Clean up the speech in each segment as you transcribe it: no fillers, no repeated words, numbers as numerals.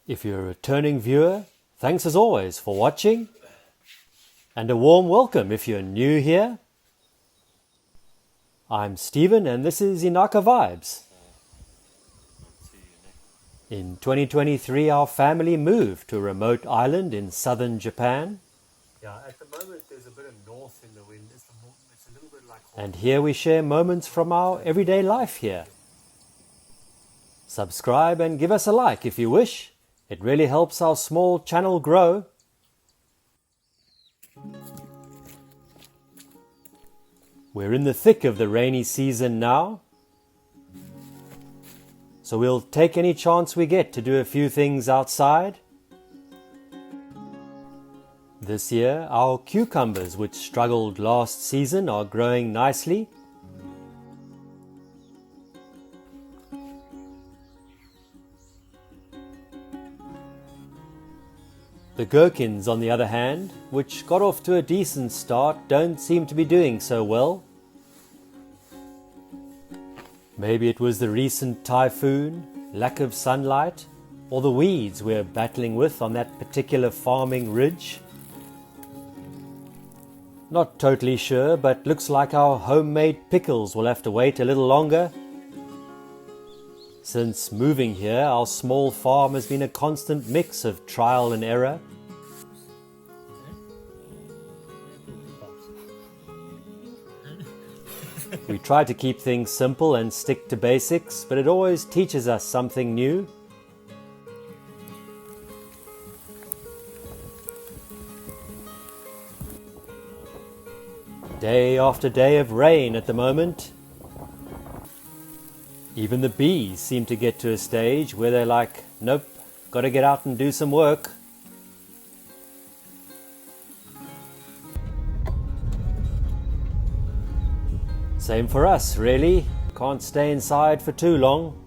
If you're a returning viewer, thanks as always for watching, and a warm welcome if you're new here. I'm Stephen and this is Inaka Vibes. In 2023 our family moved to a remote island in southern Japan. Yeah, at the moment there's a bit of north in the wind. It's a little bit like... And here we share moments from our everyday life here. Subscribe and give us a like if you wish. It really helps our small channel grow. We're in the thick of the rainy season now, so we'll take any chance we get to do a few things outside. This year, our cucumbers, which struggled last season, are growing nicely. The gherkins, on the other hand, which got off to a decent start, don't seem to be doing so well. Maybe it was the recent typhoon, lack of sunlight, or the weeds we're battling with on that particular farming ridge. Not totally sure, but looks like our homemade pickles will have to wait a little longer. Since moving here, our small farm has been a constant mix of trial and error. We try to keep things simple and stick to basics, but it always teaches us something new. Day after day of rain at the moment. Even the bees seem to get to a stage where they're like, nope, gotta get out and do some work. Same for us, really. Can't stay inside for too long.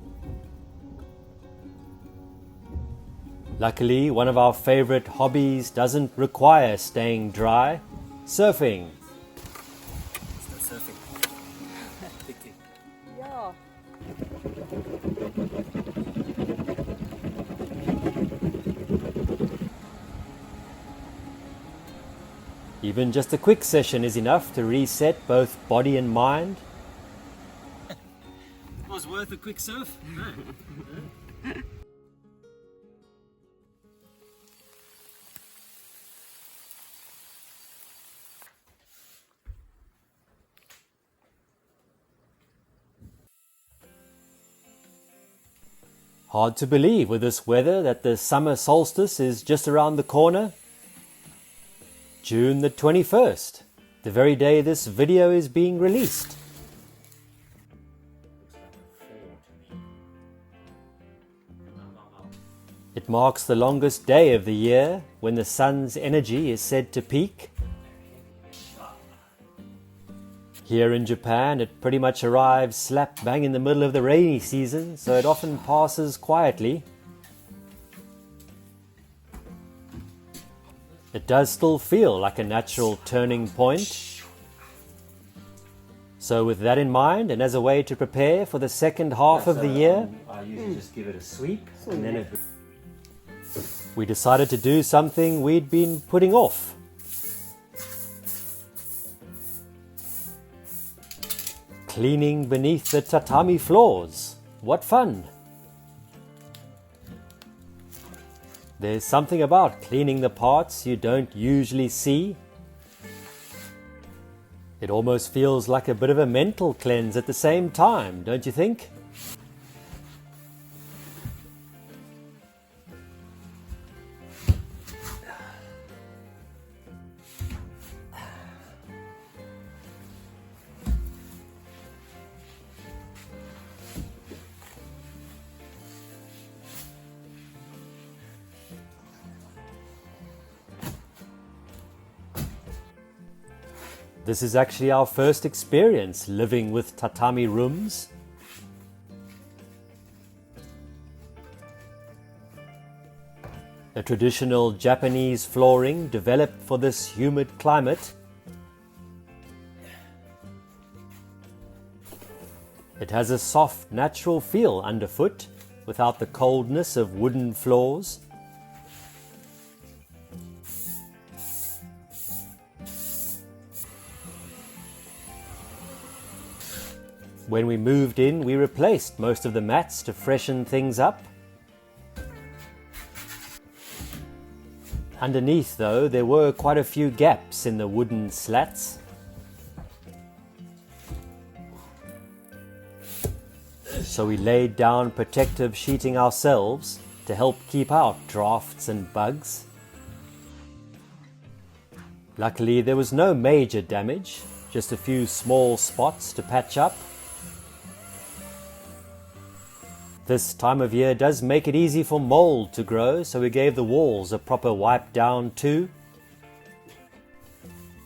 Luckily, one of our favorite hobbies doesn't require staying dry. Surfing. Ja. Even just a quick session is enough to reset both body and mind. It was worth a quick surf. Hard to believe with this weather that the summer solstice is just around the corner. June the 21st, the very day this video is being released. It marks the longest day of the year when the sun's energy is said to peak. Here in Japan, it pretty much arrives slap bang in the middle of the rainy season, so it often passes quietly. It does still feel like a natural turning point. So with that in mind, and as a way to prepare for the second half of the year, I usually just give it a sweep, and then we decided to do something we'd been putting off. Cleaning beneath the tatami floors. What fun! There's something about cleaning the parts you don't usually see. It almost feels like a bit of a mental cleanse at the same time, don't you think? This is actually our first experience living with tatami rooms. A traditional Japanese flooring developed for this humid climate. It has a soft, natural feel underfoot, without the coldness of wooden floors. When we moved in, we replaced most of the mats to freshen things up. Underneath, though, there were quite a few gaps in the wooden slats. So we laid down protective sheeting ourselves to help keep out drafts and bugs. Luckily, there was no major damage, just a few small spots to patch up. This time of year does make it easy for mold to grow, so we gave the walls a proper wipe down too.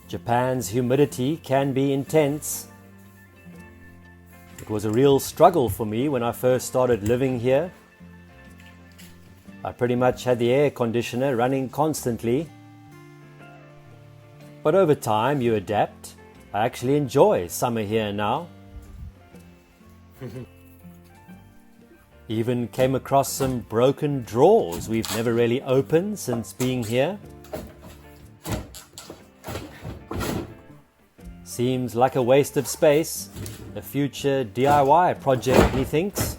Japan's humidity can be intense. It was a real struggle for me when I first started living here. I pretty much had the air conditioner running constantly. But over time you adapt. I actually enjoy summer here now. Even came across some broken drawers we've never really opened since being here. Seems like a waste of space. A future DIY project, methinks.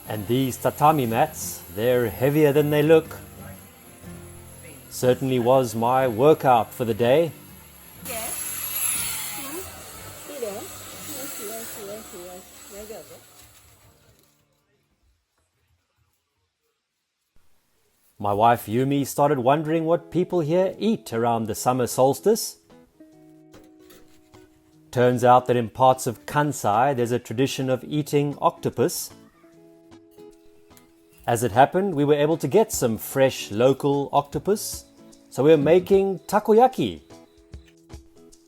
And these tatami mats, they're heavier than they look. Certainly was my workout for the day. My wife Yumi started wondering what people here eat around the summer solstice. Turns out that in parts of Kansai there's a tradition of eating octopus. As it happened, we were able to get some fresh local octopus, so we're making takoyaki.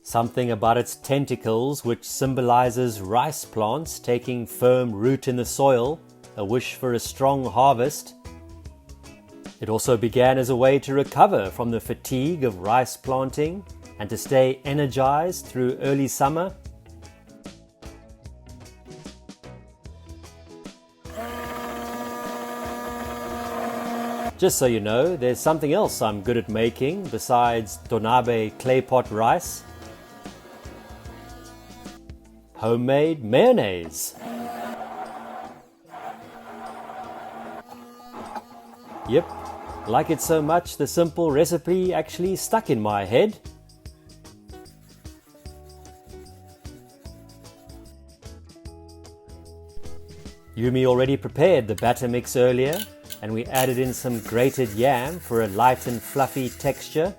Something about its tentacles which symbolizes rice plants taking firm root in the soil, a wish for a strong harvest. It also began as a way to recover from the fatigue of rice planting and to stay energized through early summer. Just so you know, there's something else I'm good at making besides donabe clay pot rice. Homemade mayonnaise. Yep, like it so much, the simple recipe actually stuck in my head. Yumi already prepared the batter mix earlier, and we added in some grated yam for a light and fluffy texture.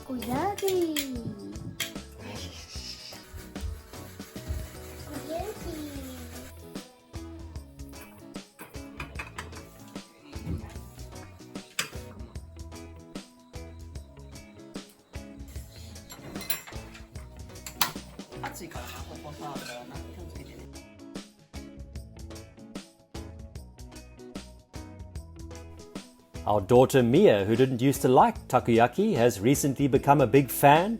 Takoyaki. Our daughter Mia, who didn't used to like takoyaki, has recently become a big fan.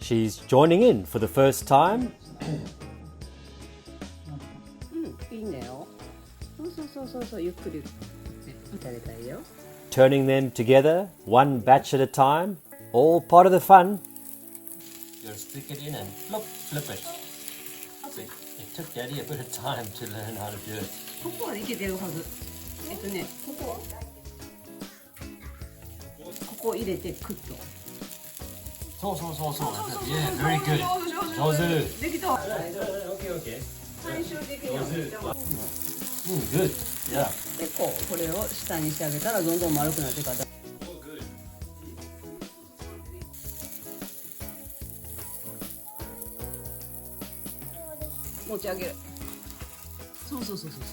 She's joining in for the first time. Turning them together, one batch at a time, all part of the fun. You gotta stick it in and flip it. It took Daddy a bit of time to learn how to do it. ここはできてるはず。ここ入れてクッと。そうそうそうそう。Yeah, very good. 上手。できた。Okay. 最終的には。Good. Yeah. でこうこれを下にしてあげたらどんどん丸くなっていくから。持ち上げる。そうそうそうそうそう。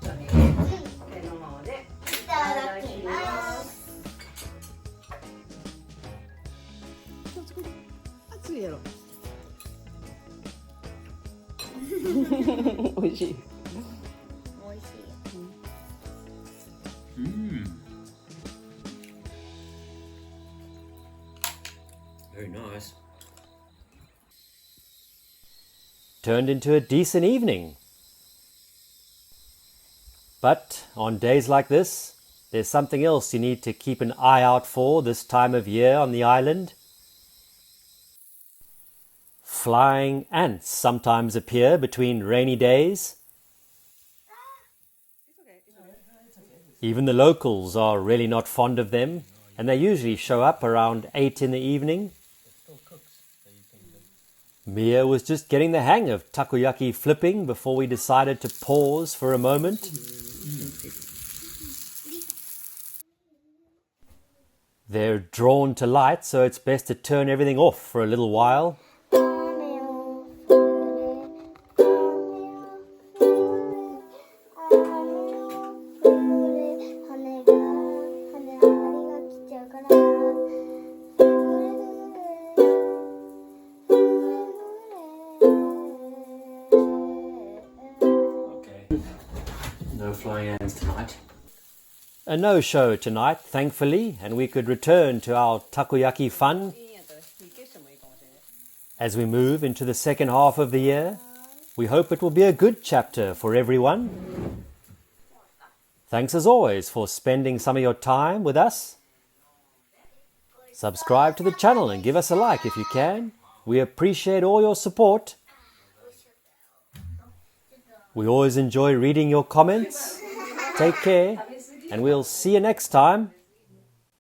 じゃあね、手のままでいただきます。熱いやろ。美味しい。Very nice. Turned into a decent evening. But on days like this, there's something else you need to keep an eye out for this time of year on the island. Flying ants sometimes appear between rainy days. Even the locals are really not fond of them, and they usually show up around 8 in the evening. Mia was just getting the hang of takoyaki flipping before we decided to pause for a moment. They're drawn to light, so it's best to turn everything off for a little while. No flying ants tonight. A no-show tonight, thankfully, and we could return to our takoyaki fun. As we move into the second half of the year, we hope it will be a good chapter for everyone. Thanks as always for spending some of your time with us. Subscribe to the channel and give us a like if you can. We appreciate all your support. We always enjoy reading your comments. Take care, and we'll see you next time.